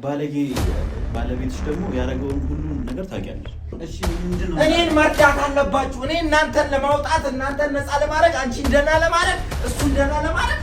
ባለጌ ባለቤትሽ ደግሞ ያደረገውን ሁሉ ነገር ታውቂያለሽ። እሺ ምንድነው? እኔን መርዳት አለባችሁ። እኔ እናንተን ለማውጣት እናንተን ነፃ ለማድረግ አንቺን ደህና ለማድረግ እሱን ደህና ለማድረግ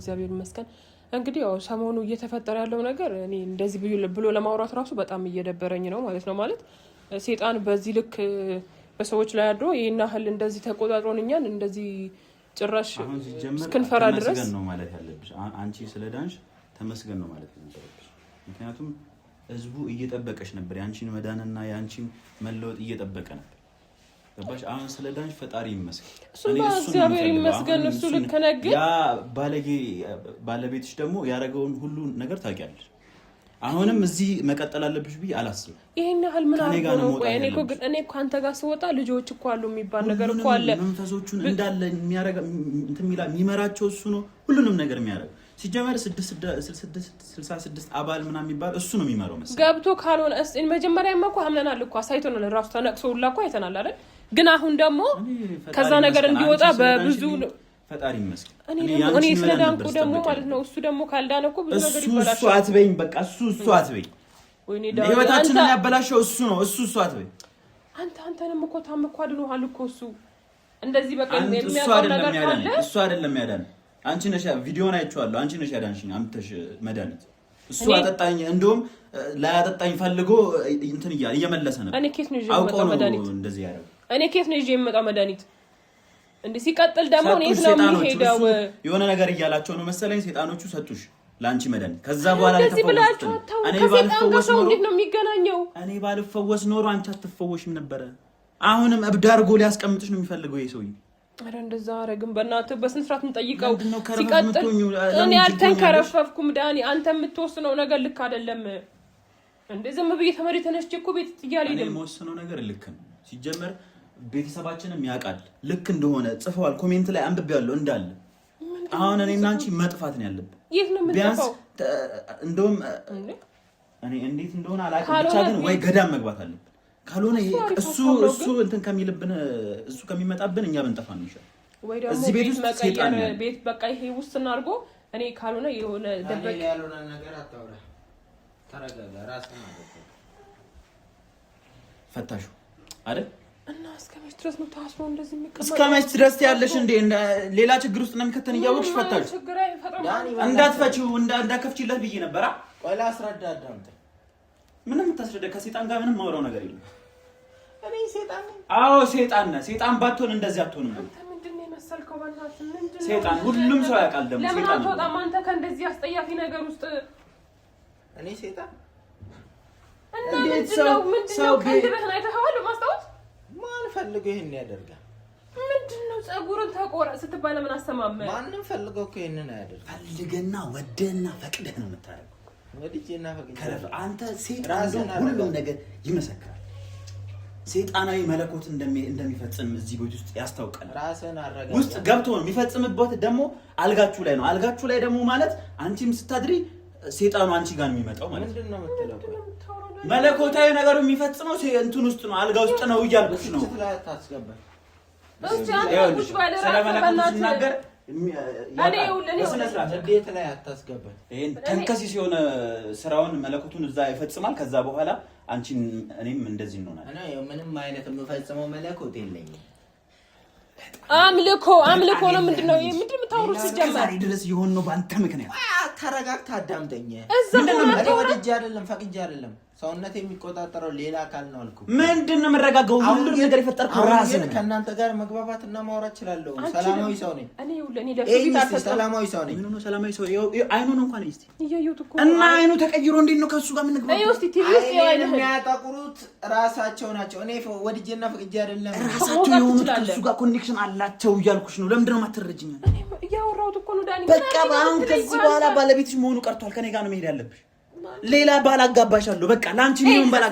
እግዚአብሔር ይመስገን። እንግዲህ ያው ሰሞኑ እየተፈጠረ ያለው ነገር እኔ እንደዚህ ብሎ ለማውራት ራሱ በጣም እየደበረኝ ነው ማለት ነው። ማለት ሴጣን በዚህ ልክ በሰዎች ላይ አድሮ ይሄን ያህል እንደዚህ ተቆጣጥሮን እኛን እንደዚህ ጭራሽ እስክንፈራ ድረስ ነው ማለት ያለብሽ። አንቺ ስለዳንሽ ተመስገን ነው ማለት ያለብሽ። ምክንያቱም ህዝቡ እየጠበቀሽ ነበር፣ ያንቺን መዳንና ያንቺን መለወጥ እየጠበቀ ነበር። ገባሽ? አሁን ስለዳንሽ ፈጣሪ ይመስገን። እኔ እግዚአብሔር ይመስገን እሱ ልክ ነገ ያ ባለጌ ባለቤትሽ ደግሞ ያደረገውን ሁሉ ነገር ታውቂያለሽ። አሁንም እዚህ መቀጠል አለብሽ ብዬ አላስብም። ይሄን ያህል ምን አድርጎ ነው? እኔ እኮ አንተ ጋር ስወጣ ልጆች እኮ አሉ የሚባል ነገር እኮ አለ። መንፈሶቹን እንዳለ የሚያረጋ የሚመራቸው እሱ ነው። ሁሉንም ነገር የሚያረጋ ሲጀመር 66 አባል ምናምን የሚባል እሱ ነው የሚመራው መሰለኝ። ገብቶ ካልሆነ መጀመሪያማ እኮ አምነናል እኮ አሳይቶናል። ራሱ ተነቅሶ ሁላ እኮ አይተናል አይደል? ግን አሁን ደግሞ ከዛ ነገር እንዲወጣ በብዙ ፈጣሪ ይመስገን። እኔ ስለዳንኩ ደግሞ ማለት ነው። እሱ ደግሞ ካልዳነ እኮ ብዙ ነገር ይበላሻል። እሱ አትበይኝ፣ በቃ እሱ አትበይኝ። ወይኔ ህይወታችንን ያበላሸው እሱ ነው። እሱ አትበይኝ። አንተንም እኮ ታመኳ አድኖሃል እኮ እሱ እንደዚህ በቃ የሚያውቀው ነገር ካለ እሱ አይደለም ያዳነ። አንቺ ነሽ ቪዲዮን አይቼዋለሁ። አንቺ ነሽ ያዳንሽኝ አምጥተሽ መድኃኒት። እሱ አጠጣኝ፣ እንደውም ላያጠጣኝ ፈልጎ እንትን እየመለሰ ነበር። እኔ ኬት ነው ይዤ የምመጣው መድኃኒት? እንደዚህ ያደረገው እኔ ኬት ነው ይዤ የምመጣው መድኃኒት? እንዴ ሲቀጥል ደግሞ እኔ ነው የሚሄደው። የሆነ ነገር እያላቸው ነው መሰለኝ ሴጣኖቹ ሰጡሽ ለአንቺ መድኃኒት። ከዛ በኋላ እንደዚህ ብላችሁ ከሴጣን ሰው እንዴት ነው የሚገናኘው? እኔ ባልፈወስ ኖሮ አንቺ አትፈወሽም ነበረ። አሁንም እብድ አድርጎ ሊያስቀምጥሽ ነው የሚፈልገው ይሄ ሰውዬ። አረ እንደዛ አረግም በእናትህ በስነ ስርዓት እንጠይቀው። ሲቀጥል እኔ አልተንከረፈፍኩም ዳኒ፣ አንተ የምትወስነው ነገር ልክ አይደለም። እንደ ዝም ብዬ ተመሪ ተነስቼ እኮ ቤት ጥያለሁ አይደል? እኔ የምወስነው ነገር ልክ ነው። ሲጀመር ቤተሰባችንም ያውቃል ልክ እንደሆነ ጽፈዋል። ኮሜንት ላይ አንብቤያለሁ እንዳለ። አሁን እኔና አንቺ መጥፋት ነው ያለብን። የት ነው የምንጠፋው? እንደውም እኔ እንዴት እንደሆነ አላውቅም፣ ብቻ ግን ወይ ገዳም መግባት አለብን። ካልሆነ እሱ እንትን ከሚልብን እሱ ከሚመጣብን እኛ ብንጠፋ ነው ይሻል። ወይ ደግሞ እዚህ ቤት ውስጥ ሴጣን ቤት በቃ ይሄ ውስጥ እናርጎ እኔ ካልሆነ የሆነ ደበቅ ያለውና ነገር አታውራ። ተረጋጋ፣ ራስህን አደረክ ፈታሹ አይደል? እና እስከመች ድረስ ነው ታስሮ እንደዚህ የሚቀመጥ? እስከመች ድረስ ያለሽ እንዴ? ሌላ ችግር ውስጥ ነው የሚከተን እያወቅሽ ፈታሹ። እንዳትፈቺው እንዳከፍቺለት ብዬ ነበር። ቆይ ላስረዳ፣ አዳምጥ። ምንም ታስረዳ። ከሴጣን ጋር ምንም ማውራው ነገር የለም። እኔ ሴጣን ነኝ? አዎ ሴጣን ነህ። ሴጣን ባትሆን እንደዚህ አትሆንም። አንተ ምንድነው የመሰልከው? በእናትህ ምንድነው ሴጣን? ሁሉም ሰው ያውቃል። ደግሞ ሴጣን ለምን አትወጣም አንተ ከእንደዚህ አስጠያፊ ነገር ውስጥ? እኔ ሴጣን እንዴት ሰው ከንድበህን አይተኸዋል? ማስታወስ ማን ፈልጎ ይሄን ያደርጋል? ምንድነው ፀጉርን ተቆረጥ ስትባል ለምን አሰማመ? ማንንም ፈልገው እኮ ይሄንን አያደርግ። ፈልገና ወደና ፈቅደህ ነው የምታደርገው። ወዲጄና ፈቅደህ አንተ ሴጣን ሁሉም ነገር ይመሰክራል። ሴጣናዊ መለኮት እንደሚፈጽም እዚህ ቤት ውስጥ ያስታውቃል። ራስን አረጋጋ። ውስጥ ገብቶ ነው የሚፈጽምበት። ደግሞ አልጋችሁ ላይ ነው። አልጋችሁ ላይ ደግሞ ማለት አንቺም ስታድሪ ሴጣኑ አንቺ ጋር ነው የሚመጣው ማለት ነው። ምንድነው የምትለው? መለኮታዊ ነገሩ የሚፈጽመው እንትን ውስጥ ነው፣ አልጋ ውስጥ ነው እያልኩሽ ነው። ታስገባኝ ስለመለኮት እንዴት ላይ አታስገባኝ። ይሄን ተንከሲስ የሆነ ስራውን መለኮቱን እዛ ይፈጽማል። ከዛ በኋላ አንቺን እኔም እንደዚህ እንሆናለን። እኔ ምንም አይነት የምፈጽመው መለኮት የለኝም። አምልኮ ነው። ምንድነው የምታወሩት? ሲጀመር ድረስ የሆነው በአንተ ምክንያት። ተረጋግተህ አዳምጠኝ። ምንድነው ወደጄ አይደለም ፈቅጄ አይደለም ሰውነት የሚቆጣጠረው ሌላ አካል ነው አልኩ። ምንድነው መረጋጋው? ሁሉ ነገር የፈጠርከው ራስህ ነህ። ከእናንተ ጋር መግባባትና ማውራት እችላለሁ። ሰላማዊ ሰው ነኝ እኔ ለፊት አሰጣ ሰላማዊ ሰው ነኝ። ምን ነው ሰላማዊ ሰው? አይኑን እንኳን እስቲ እያየሁት እኮ እና አይኑ ተቀይሮ እንዴት ነው ከሱ ጋር ምን ግባ? አይ እስቲ ቲቪ ውስጥ ያይነ የሚያጠቁሩት ራሳቸው ናቸው። እኔ ወድጄና ፍቅጄ አይደለም። ራሳቸው የሆኑት ከሱ ጋር ኮኔክሽን አላቸው እያልኩሽ ነው። ለምንድን ነው የማትረጅኝ? እኔ እያወራሁት እኮ ነው ዳኒ። በቃ አሁን ከዚህ በኋላ ባለቤትሽ መሆኑ ቀርቷል። ከኔ ጋር ነው መሄድ ያለብሽ። ሌላ ባል አጋባሻለሁ። በቃ ላንቺ ነው ባል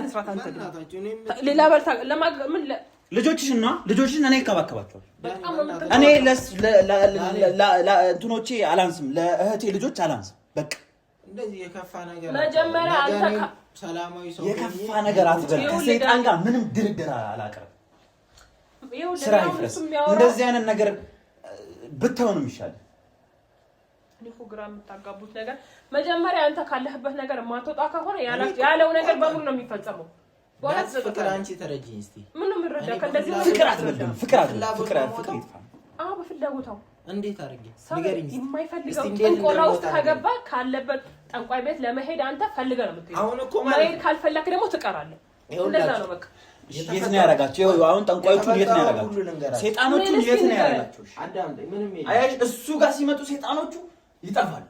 ሌላ ባል ምን ልጆችሽና ልጆችሽን እኔ እንከባከባቸዋለሁ። እኔ እንትኖቼ አላንስም፣ ለእህቴ ልጆች አላንስም። በቃ እንደዚህ የከፋ ነገር መጀመሪያ አንተ ሰላማዊ ሰው የከፋ ነገር አትበል። ከሰይጣን ጋር ምንም ድርድር አላቀርም። ስራ ይፍረስ። እንደዚህ አይነት ነገር ብታው ነው የሚሻለው። እኔ እኮ ግራ የምታጋቡት ነገር መጀመሪያ አንተ ካለህበት ነገር ማትወጣ ከሆነ ያለው ነገር በሙሉ ነው የሚፈጸመው። ፍቅር አንቺ ተረጂኝ እስቲ ምን ነው የምረዳው? ከእንደዚህ ፍቅር አትበልም። ፍቅር ይጥፋ። አዎ በፍላጎታው እንዴት አድርጌ ንገሪኝ። የማይፈልገው ጥንቆላ ውስጥ ከገባ ካለበት ጠንቋይ ቤት ለመሄድ አንተ ፈልገህ ነው የምትሄደው። አሁን እኮ መሄድ ካልፈለክ ደግሞ ትቀራለህ። እንደዛ ነው በቃ። የት ነው ያደረጋቸው? አሁን ጠንቋዮቹን የት ነው ያደረጋቸው? ሰይጣኖቹን የት ነው ያደረጋቸው? አዳምጠኝ። ምንም አያሽ እሱ ጋር ሲመጡ ሰይጣኖቹ ይጠፋሉ።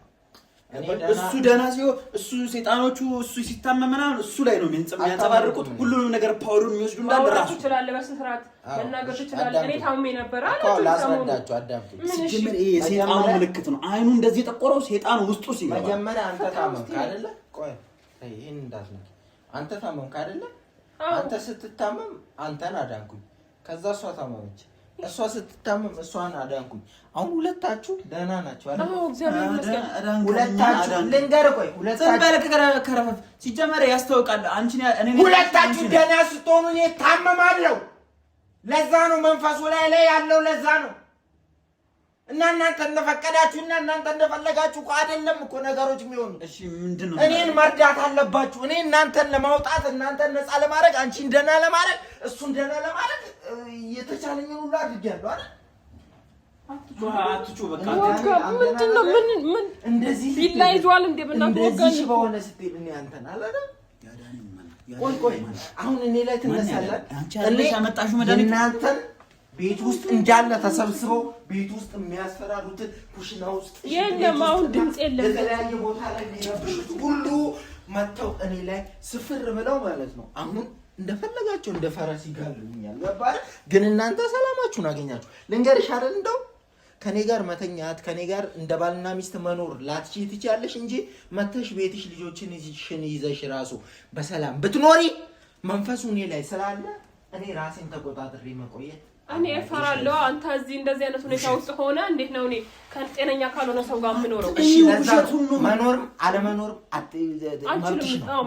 እሱ ደህና ሲሆን እሱ ሰይጣኖቹ እሱ ሲታመም ምናምን እሱ ላይ ነው የሚያንጸባርቁት። ሁሉንም ነገር ፓወሩን የሚወስዱ እንዳለ ራሱ ይችላል። በስንት መናገር ይችላል። እኔ ታምሜ ነበር አለ ላስረዳችሁ። አዳምጡ። ሲጀምር ይሄ የሰይጣኑ ምልክት ነው። አይኑ እንደዚህ ጠቆረው ሰይጣኑ ውስጡ ሲገባ መጀመሪያ አንተ ታመምክ አይደለ? ቆይ ይሄን እንዳትነኪ። አንተ ታመምክ አይደለ? አንተ ስትታመም አንተን አዳንኩኝ። ከዛ እሷ ታመመች። እሷ ስትታመም እሷን አዳንኩኝ። አሁን ሁለታችሁ ደህና ናችሁ አይደል? አዎ እግዚአብሔር ይመስገን። ሁለታችሁ ልንገርህ፣ ቆይ ሁለታችሁ ከረፈት ሲጀመር ያስተውቃል። አንቺ እኔ ሁለታችሁ ደህና ስትሆኑ እኔ ታመማለሁ። ለዛ ነው መንፈሱ ላይ ያለው። ለዛ ነው እና እናንተ እንደፈቀዳችሁና እናንተ እንደፈለጋችሁ እኮ አይደለም እኮ ነገሮች የሚሆኑ። እሺ ምንድነው? እኔን መርዳት አለባችሁ። እኔ እናንተን ለማውጣት እናንተን ነፃ ለማድረግ አንቺን ደህና ለማድረግ እሱን ደህና ለማድረግ የተቻለኝን ሁሉ አድርጌያለሁ አይደል? አትጩ በቃ ምንድነው? ምን እንደዚህ ቢላ ይዟል እንዴ? በእናትህ ወጋኝ በሆነ ስትል እኔ አንተን አላለም። ቆይ አሁን እኔ ላይ ትነሳለህ። እኔ ያመጣሽው መድኃኒት እናንተን ቤት ውስጥ እንዳለ ተሰብስበው ቤት ውስጥ የሚያስፈራሩትን ኩሽና ውስጥ የለም። አሁን ድምጽ የለም። የተለያየ ቦታ ላይ የሚረብሹት ሁሉ መጥተው እኔ ላይ ስፍር ብለው ማለት ነው። አሁን እንደፈለጋቸው እንደ ፈረስ ይጋልቡኛል። ገባህ? ግን እናንተ ሰላማችሁን አገኛችሁ። ልንገርሽ አይደል እንደው ከኔ ጋር መተኛት ከኔ ጋር እንደ ባልና ሚስት መኖር ላትችይ ትችያለሽ እንጂ መተሽ ቤትሽ ልጆችን ይዘሽ ራሱ በሰላም ብትኖሪ መንፈሱ እኔ ላይ ስላለ እኔ ራሴን ተቆጣጥሬ መቆየት እኔ እፈራለሁ። አንተ እዚህ እንደዚህ አይነት ሁኔታ ውስጥ ሆነ እንዴት ነው እኔ ከጤነኛ ካልሆነ ሰው ጋር የምኖረው? እሺ ለዛቱን መኖርም አለመኖርም አትመልሽ ነው።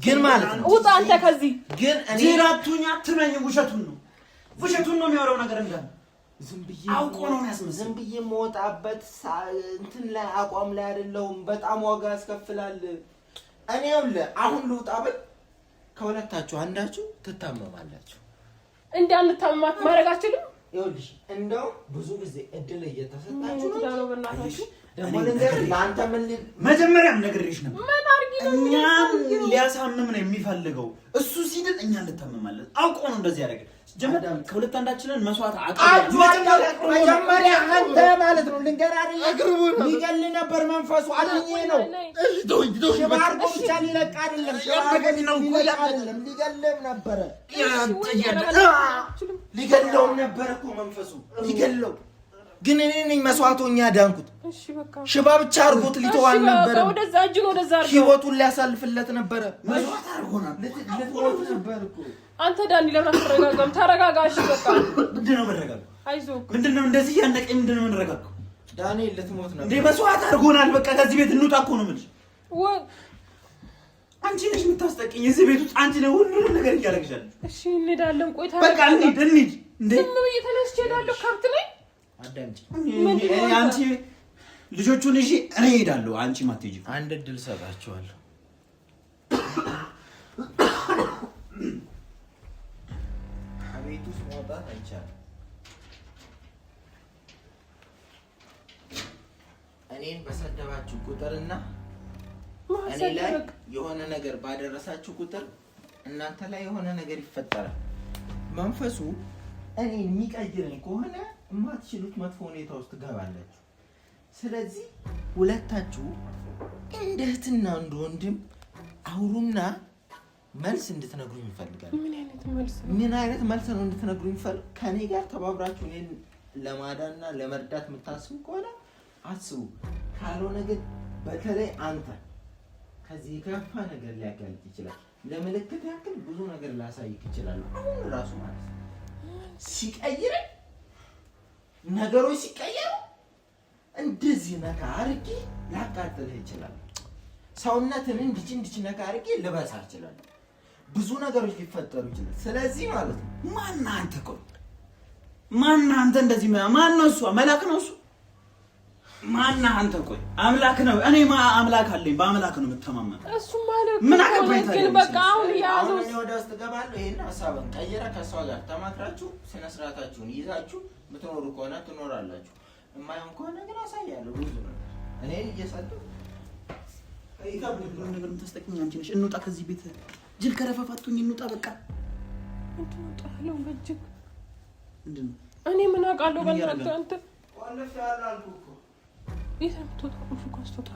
ግን ማለት ነው ውጣ አንተ ከዚህ። ግን እኔ ዜራቱኛ አትመኝ። ውሸቱን ነው የሚያወራው ነገር እንዳለ ዝም ብዬ አውቆ ነው ያስመስል። ዝም ብዬ የምወጣበት እንትን ላይ አቋም ላይ አይደለሁም። በጣም ዋጋ ያስከፍላል። እኔ ይኸውልህ አሁን ልውጣ ብል ከሁለታችሁ አንዳችሁ ትታመማላችሁ። እንዳንታመማት ማድረግ አትችልም። ይኸውልሽ እንደው ብዙ ጊዜ እድል እየተሰጣችሁ ነው። በእናታችሁ ደግሞ ልንገርህ ለአንተ ምን መጀመሪያም ነግሬሽ ነበር። ምን አድርጊ ነው እኛን ሊያሳምም ነው የሚፈልገው። እሱ ሲድን እኛ እንታመማለን። አውቆ ነው እንደዚህ ያደረገ። ጀመዳ ከሁለት አንዳችንን መስዋዕት መጀመሪያ አንተ ማለት ነው ልንገርህ አይደል ሊገል ነበር መንፈሱ አለኝ ነው። ሽባርጎ ብቻ ሊለቅ አይደለም ሊገልም ነበረ። ሊገለውም ነበር እኮ መንፈሱ ሊገለው። ግን እኔ ነኝ መስዋዕቶኛ ዳንኩት። እሺ በቃ ሽባ ብቻ አርጎት ሊተዋል ነበር። ወደዛ እጁን ወደዛ አርጎ ህይወቱን ሊያሳልፍለት ነበር። መስዋዕት አርጎናል። ልትሞት ነበር እኮ አንተ ዳኒ ለምን አትረጋጋም? ተረጋጋ። እሺ በቃ ምንድነው መረጋጋው? አይዞህ ምንድነው እንደዚህ ያነቀኝ? ምንድነው መረጋጋው? ዳኒ ልትሞት ነበር። እንዴ መስዋዕት አርጎናል። በቃ ከዚህ ቤት እንውጣ እኮ ነው የምልሽ። አንቺ ነሽ የምታስጠቂኝ እዚህ ቤት ውስጥ። አንቺ ነሽ ሁሉንም ነገር እያደረግሻለሽ። እሺ እንሄዳለን። ቆይ በቃ እንሂድ። እንዴ ዝም ብዬ ተነስቼ እሄዳለሁ። ከብት ላይ አዳምጪ። አንቺ ልጆቹን እሺ እኔ እሄዳለሁ። አንቺ ማትሄጂ። አንድ እድል ሰጣችኋለሁ። ከቤት ውስጥ መውጣት አይቻልም። እኔን በሰደባችሁ ቁጥርና እኔ ላይ የሆነ ነገር ባደረሳችሁ ቁጥር እናንተ ላይ የሆነ ነገር ይፈጠራል። መንፈሱ እኔ የሚቀይረኝ ከሆነ የማትችሉት መጥፎ ሁኔታ ውስጥ ትገባላችሁ። ስለዚህ ሁለታችሁ እንደ እህትና እንደ ወንድም አውሩና መልስ እንድትነግሩኝ ይፈልጋል። ምን አይነት መልስ ነው እንድትነግሩኝ ይፈልጋል? ከኔ ጋር ተባብራችሁ እኔን ለማዳንና ለመርዳት የምታስቡ ከሆነ አስቡ። ካልሆነ ግን በተለይ አንተ ከዚህ የከፋ ነገር ሊያጋልጥ ይችላል። ለምልክት ያክል ብዙ ነገር ላሳይክ ይችላል። አሁን ራሱ ማለት ሲቀይር ነገሮች ሲቀየሩ እንደዚህ ነካ አርጌ ላቃጥልህ ይችላል። ሰውነትን እንድች ነካ አርጌ ልበሳ ይችላል። ብዙ ነገሮች ሊፈጠሩ ይችላል። ስለዚህ ማለት ነው ማን አንተ ቆይ ማን አንተ እንደዚህ ማን ነው? እሱ አምላክ ነው። እሱ ማን አንተ ቆይ አምላክ ነው። እኔ አምላክ አለኝ። በአምላክ ነው የምተማመነው። እሱ ማለት ምን አገባኝ ታዲያ? ግን በቃ አሁን ያዘው እኔ ወደ ውስጥ ገባለሁ። ይሄን ሐሳብን ቀየረ ከሷ ጋር ተማክራችሁ ስነ ስርዓታችሁን ይዛችሁ ምትኖሩ ከሆነ ትኖራላችሁ። የማይሆን ከሆነ ግን አሳያለሁ። ብዙ ነው እኔ እየሰጠሁ አይታብ ነው ነገር የምታስጠቅኝ አንቺ ነሽ። እንውጣ ከዚህ ቤት ጅል ከረፋፋቱኝ እንውጣ በቃ። እንትን ወጣለው በጅግ ምንድነው? እኔ ምን አውቃለሁ? በእናንተ አንተ ወለፍ ያለው አልኩህ እኮ ይሰምቶታ ቁልፍ ኮስቶታ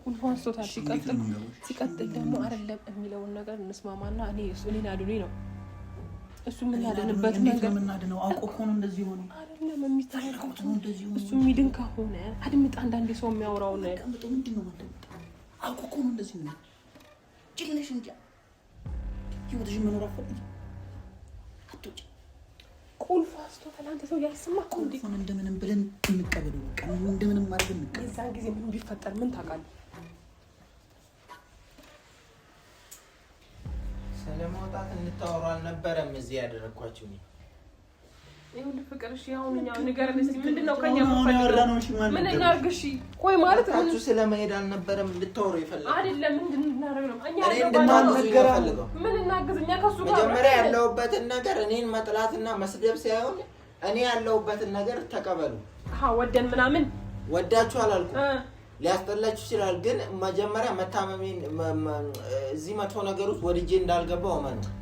ቁልፍ ኮስቶታ ሲቀጥል ደግሞ አይደለም የሚለውን ነገር እንስማማና እኔን አድኑኝ ነው እሱ ምን ያደንበት ነገር ምን አድነው አውቆ እኮ ነው እንደዚህ ሆነ አይደለም የሚታረቁት ነው እንደዚህ ሆነ። እሱ የሚድን ከሆነ አድምጣ አንዳንዴ ሰው የሚያወራው ነው አድምጣ። ምንድነው ማለት አውቆ እኮ ነው እንደዚህ ነው። ጭልነሽ እንጃ ይወደሽ መኖር አፈልግ አትወጪ ቁልፍ አስቶ ተላንተ ሰው ያይስማ ቁልፉን እንደምንም ብለን እንቀበለው በቃ እንደምንም ማለት እንቀበለው። የዛን ጊዜ ምን ቢፈጠር ምን ታውቃለህ? ስለማውጣት እንታወሩ አልነበረም እዚህ ያደረኳችሁ ነው። ይኸውልህ ፍቅር እሺ አሁን እኛ ንገረን እስኪ ምንድነው ከኛ ምን እናድርግ? እሺ ቆይ ማለት ታችሁ ስለመሄድ አልነበረም ልታወሩ ይፈልጋል አይደለም ምንድነው እናደርግ ነው እኛ እንድናነጋገረው ምን እናግዝኛ ከሱ ጋር መጀመሪያ ያለውበትን ነገር እኔን መጥላትና መስደብ ሳይሆን እኔ ያለውበትን ነገር ተቀበሉ። ወደን ምናምን ወዳችሁ አላልኩም። ሊያስጠላችሁ ይችላል ግን መጀመሪያ መታመሜን እዚህ መጥፎ ነገር ውስጥ ወድጄ እንዳልገባው ማለት ነው።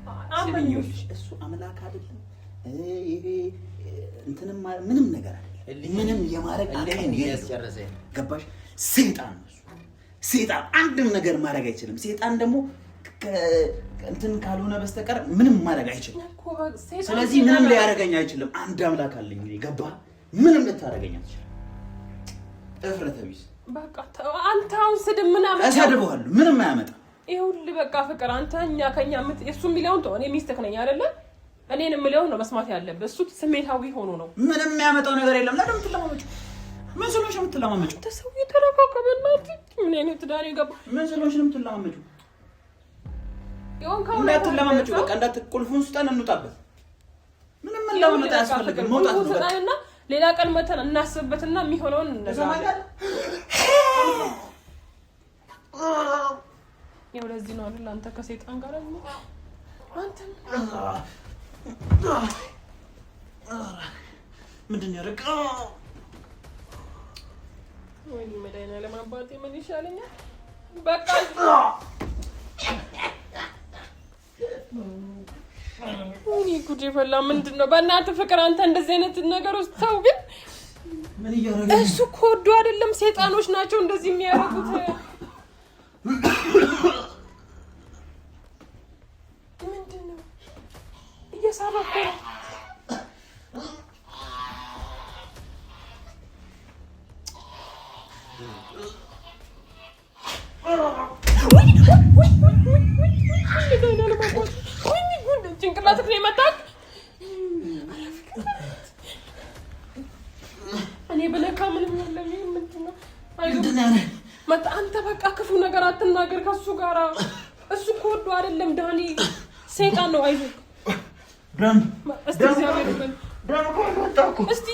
እሱ አምላክ አይደለም ይሄ እንትንም ምንም ነገር አይደለም። ምንም የማረግ አለኝ ያስጨረሰኝ ገባሽ? ሰይጣን ነው እሱ። ሰይጣን አንድም ነገር ማድረግ አይችልም። ሰይጣን ደግሞ እንትን ካልሆነ በስተቀር ምንም ማድረግ አይችልም። ስለዚህ ምንም ሊያደርገኝ አይችልም። አንድ አምላክ አለኝ። ገባ? ምንም ልታደርገኝ አትችልም። እፍረተ ቢስ በቃ አንተ አሁን ስድብ ምናምን እሰድበዋለሁ። ምንም አያመጣም። ይኸውልህ በቃ ፍቅር አንተ ከኛ እሱ የሚለውን ተው። እኔ ሚስትህ ነኝ አይደለ? እኔን የምለውን ነው መስማት ያለብህ። እሱ ስሜታዊ ሆኖ ነው። ምንም የሚያመጣው ነገር የለም። ለምን የምትለማመጪው? ምን ስለሆንሽ ነው የምትለማመጪው? ተሰው የተረጋጋበና ምን አይነት ዳር ይገባ? ምን ስለሆንሽ ነው የምትለማመጪው? ይሁን ካሁን እንዳትለማመጪው በቃ እንዳትቁልፉን ስጠን እንውጣበት። ምንም ለማመጣ ያስፈልጋል። መውጣት ነው በቃ። ሌላ ቀን መተን እናስብበትና የሚሆነውን እንነጋገር። ይኸው ለዚህ ነው አይደል አንተ ከሰይጣን ጋር ነው አንተ ምንድን ነው ያደረገው? ወይ መድኃኒዓለም አባቴ ምን ይሻለኛል? በቃ እኔ ጉዴ ፈላ። ምንድን ነው በእናትህ ፍቅር አንተ እንደዚህ አይነት ነገር ውስጥ ተው። ግን ምን እያደረገ እሱ እኮ ወዶ አይደለም፣ ሰይጣኖች ናቸው እንደዚህ የሚያደርጉት። ምንድን ነው እየሳበኩ ነው? ጭንቅላትህ ነው የመጣህ። እኔ ብለካ ምንም የለም። ምንድን ነው መጣ? አንተ በቃ ክፉ ነገር አትናገር ከሱ ጋር። እሱ እኮ ወዶ አይደለም ዳኒ፣ ሰይጣን ነው። አይዞህ ደም እስቲ እግዚአብሔር ይመስገን ደም እኮ ወጣኩ። እስቲ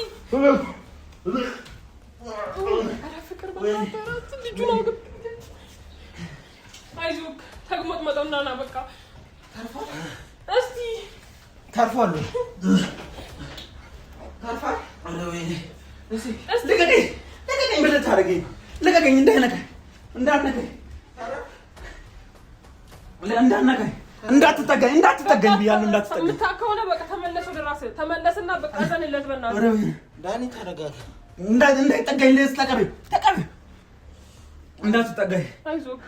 ኧረ ፍቅር በእናትህ ልጁ ነው ግን አይዞህ ተግመጥመጠውና ና በቃ ተርፏል። እስቲ ተርፏል ተርፏል። አረ ወይኔ ልቀቀኝ ልቀቀኝ ብለህ ታደርገኝ ልቀቀኝ እንዳይነካኝ እንዳትጠጋኝ ብያለሁ። እንዳትጠጋኝ የምታከውነ በቃ ተመለስ፣ ወደ ራስህ ተመለስና በቃ ዘንለት። በእናትህ ዳኒ ተረጋጋ። እንዳይጠጋኝ ተቀበል። እንዳትጠጋኝ። አይዞህ።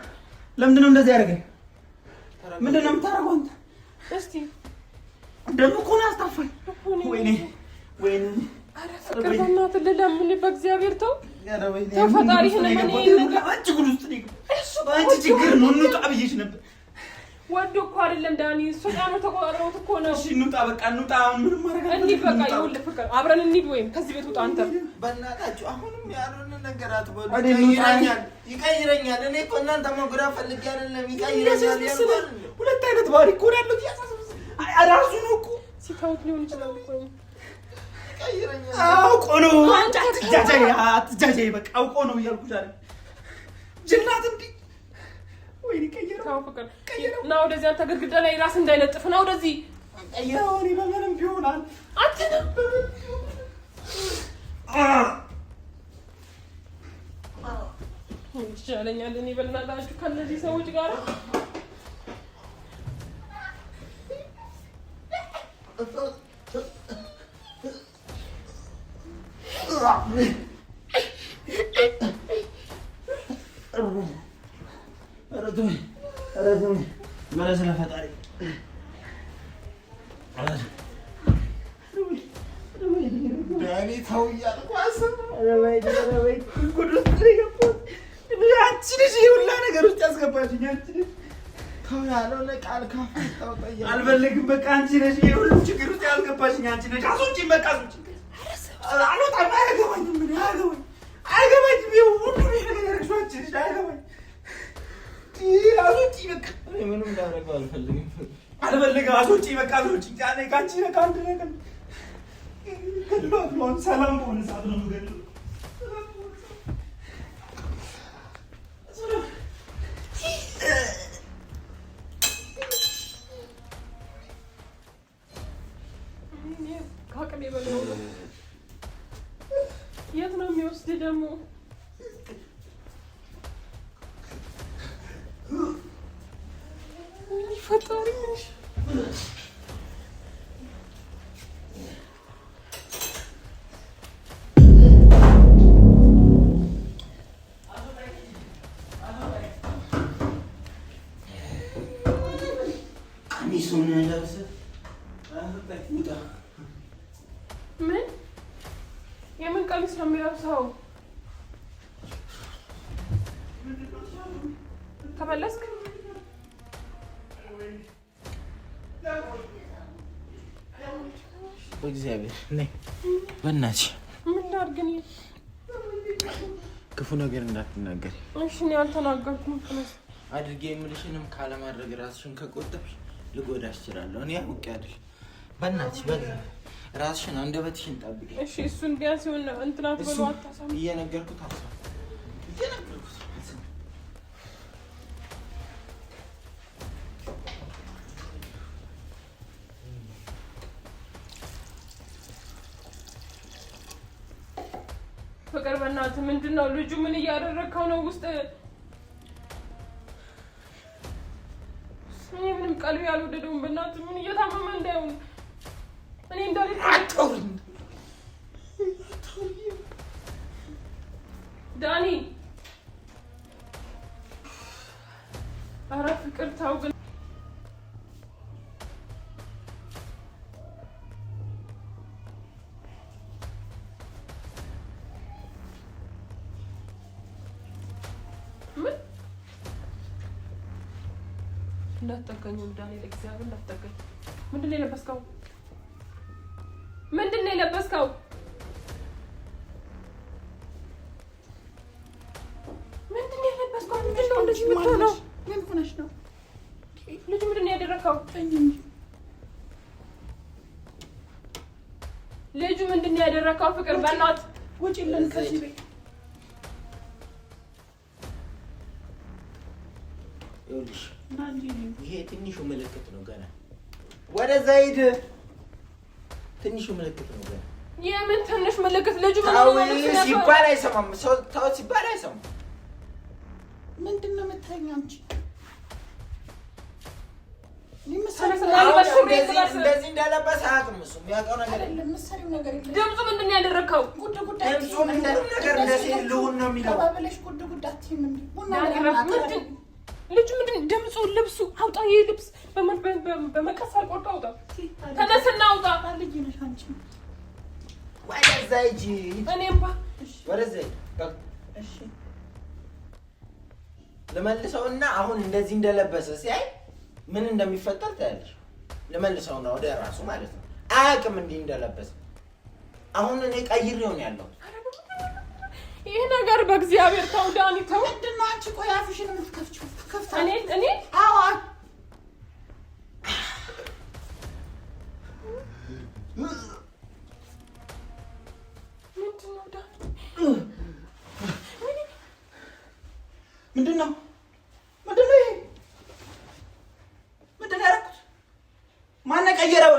ለምንድን ነው እንደዚህ ያደረገኝ? ምንድን ነው የምታደርገው አንተ? እስቲ ደግሞ እኮ ነው ያስታፋኝ። ወይኔ ኧረ ፍቅር በእናትህ ልለምን፣ በእግዚአብሔር ተው ፈጣሪህን። አንቺ ጉድ ውስጥ አንቺ ችግር ነው። እንውጣ ብዬሽ ነበር። ወዶ እኮ አይደለም ዳኒ፣ እሱ ጫኑ ተቆራረውት እኮ ነው። እሺ እንውጣ፣ በቃ እንውጣ። አሁን ምንም ማድረግ እንሂድ በቃ። ይኸውልህ ፍቅር አብረን እንሂድ፣ ወይም ከዚህ ቤት ውጣ አንተ። በእናታችሁ አሁንም ያሉን ነገር አትበሉ። ይቀይረኛል። እኔ እኮ እናንተ መጉዳት ፈልጌ አይደለም። ይቀይረኛል። ሁለት አይነት ባህሪ እኮ ነው ያለው። ራሱ ነው እኮ ሲታወት ሊሆን ይችላል እኮ ይቀይረኛል። አውቆ ነው። አትጃጃይ በቃ አውቆ ነው እያልኩሽ አይደል? ጅላት እንዴ! ወይኔ ቀየረው። ፍቅር ና ወደዚህ። አንተ ግድግዳ ላይ ራስ እንዳይለጥፍ ና ወደዚህ። ቀየረው። እኔ በምንም ቢሆናል አትነብብ። ይሻለኛል እኔ በእናታችሁ ከእነዚህ ሰዎች ጋር ዳኒ ተው እያልኩ አንቺ ነሽ ሁላ ነገር ውስጥ ያስገባችኝ። አንቺ ነሽ ተው ያልሆነ ቃል ካፍጣው ጠያ አልፈልግም። በቃ አንቺ ነሽ ሁሉ ችግር ውስጥ ያስገባችኝ። አንቺ ነሽ። አስወጪኝ በቃ አስወጪኝ። አልወጣም። አያገባኝም። ምን አያገባኝም። ሁሉ ነገር አንቺ ነሽ። አያገባኝም። አስወጪኝ በቃ። ምንም እንዳደረገው አልፈልግም። አስወጪኝ በቃ አስወጪኝ። ያኔ ካንቺ ነው ካንድ ነገር ገድሏት ሰላም በሆነ ሰዓት ነው የምገድለው። ከአቅሜ በላይ ነው። የት ነው የሚወስድ ደግሞ? ፈጣሪ ቀሚሱን ለብሰህ ምን? የምን ቀሚስ ነው የሚለብሰው? ተመለስክ? በእግዚአብሔር ነይ በእናትሽ። ምን ላድርግ እኔ? ክፉ ነገር እንዳትናገሪ እሺ። እኔ አልተናገርኩም። አድርጌ የምልሽንም ካለማድረግ ራስሽን ከቆጠብሽ ልጎዳሽ እችላለሁ። እኔ አውቄ አይደል? በእናትሽ በእግዚአብሔር ራስሽን አንደበትሽን ጠብቂ እሺ። እሱን ቢያንስ ይሁን እንትን አትበሉ። አታሳም እየነገርኩት ፍቅር በእናትህ ምንድን ነው? ልጁ ምን እያደረግከው ነው? ውስጥ እኔ ምንም ቀልቤ አልወደደውም። በእናትህ ምን እየታመመ እንዳይሆን እኔ እንዳልክ ዳኒ። ኧረ ፍቅር ተው ግን እንዳትጠጋኝ ዳንኤል፣ እግዚአብሔር እንዳትጠጋኝ። ምንድን ነው የለበስከው? ምንድን ነው የለበስከው? ምንድን ነው የለበስከው? ምንድን ነው እንደዚህ የምትሆነው? ምን ሆነሽ ነው? ልጁ ምንድን ነው ያደረግከው? ልጁ ምንድን ነው ያደረግከው? ፍቅር በእናትህ ውጪልን ከዚህ ቤት። ይኸውልሽ ይሄ ትንሹ ምልክት ነው። ገና ወደዛ ሂድ። ትንሹ ምልክት ነው ገና። የምን ትንሽ ምልክት? ልጁ ታው ሲባል አይሰማም። ሰው ታው ሲባል አይሰማም። ምንድን ነው የምታይኝ አንቺ? እንደዚህ እንደለበሰ አያውቅም እሱ የሚያውቀው ነገር የለም። ድምፁ ምንድን ነው ያደረግከው? ድምፁ ምንድን ነገር እንደዚህ ልሁን ነው የሚለው ልጁ ምንድን ድምፁ ልብሱ አውጣ። ይሄ ልብስ በመቀስ አልቆርጦ አውጣ። ተነስና አውጣ። ወደዛ ሂጂ። እኔም ወደዛ ልመልሰውና አሁን እንደዚህ እንደለበሰ ሲያይ ምን እንደሚፈጠር ታያለሽ። ልመልሰውና ወደ ራሱ ማለት ነው። አያውቅም እንዲህ እንደለበሰ። አሁን እኔ ቀይሬው ነው ያለው። ይሄ ነገር በእግዚአብሔር ተው ዳኒ ተው። ምንድን ነው አንቺ? ቆይ አፍሽን የምትከፍቺው እኔ አዎ ምንድን ነው ይሄ? ምንድን ነው ያደረኩት? ማነው ቀየረው?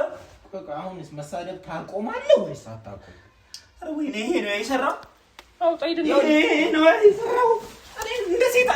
በቃ አሁንስ መሳደብ ታቆማለህ ወይስ አታቆም? ኧረ ወይኔ ይሄ ነው የሰራው። አውጣ። ይሄ ነው የሰራው። እኔ እንደ ሴት